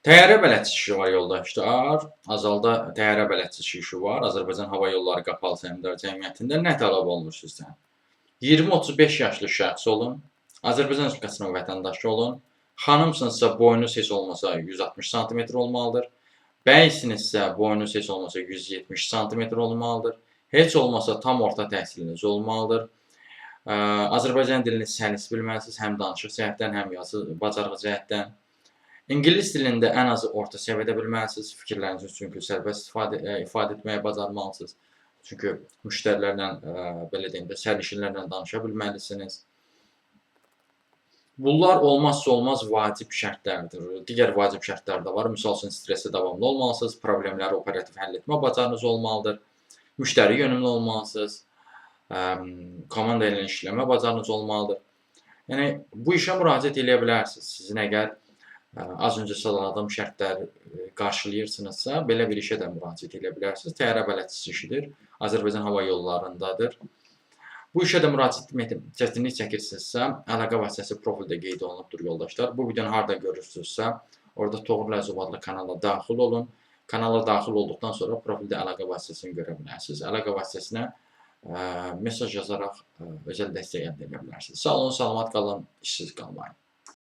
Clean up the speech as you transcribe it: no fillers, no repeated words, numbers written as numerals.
Təyyarə bələdçisi var yoldaşlar. Azalda təyyarə bələdçisi işi var. Azərbaycan Hava Yolları Qapalı Səhmdar Cəmiyyətində nə tələb olunur sizdən? 20-35 yaşlı şəxs olun. Azərbaycan Respublikasının vətəndaşı olun. Xanımsınızsa boyunuz heç olmasa 160 sm olmalıdır. Bəysinizsə boyunuz heç olmasa 170 sm olmalıdır. Heç olmasa tam orta təhsiliniz olmalıdır. Azərbaycan dilini səlis bilməlisiniz, həm danışıq cəhətdən, həm yazı bacarığı cəhətdən. İngilis dilində ən azı orta səviyyədə bilməlisiniz, fikirlərinizi çünki sərbəst ifadə etməyi bacarmalısınız. Çünki müştərilərlə, belə deyim də, sərnişinlərlə danışa bilməlisiniz. Bunlar olmazsa olmaz vacib şərtlərdir. Digər vacib şərtlər də var. Misal üçün, stresdə davamlı olmalısınız, problemləri operativ həll etmə bacarığınız olmalıdır, müştəri yönümlü olmalısınız, komanda ilə işləmə bacarığınız olmalıdır. Yəni, bu işə müraciət edə bilərsiniz. Sizin əgər az öncə sıraladığım şərtləri qarşılayırsınızsa, belə bir işə də müraciət edə bilərsiniz. Təyyarə bələdçisi işidir. Azərbaycan Hava Yollarındadır. Bu işə də müraciət etməkdə çətinlik çəkirsinizsə, əlaqə vasitəsi profildə qeyd olunubdur yoldaşlar. Bu videonu harda görürsünüzsə, orada Toğrul Əzov adlı kanala daxil olun. Kanala daxil olduqdan sonra profildə əlaqə vasitəsini görə bilərsiniz. Əlaqə vasitəsinə mesaj yazaraq özəl dəstək əldə edə bilərsiniz. Sağ olun, salamat qalın, işsiz qalmayın.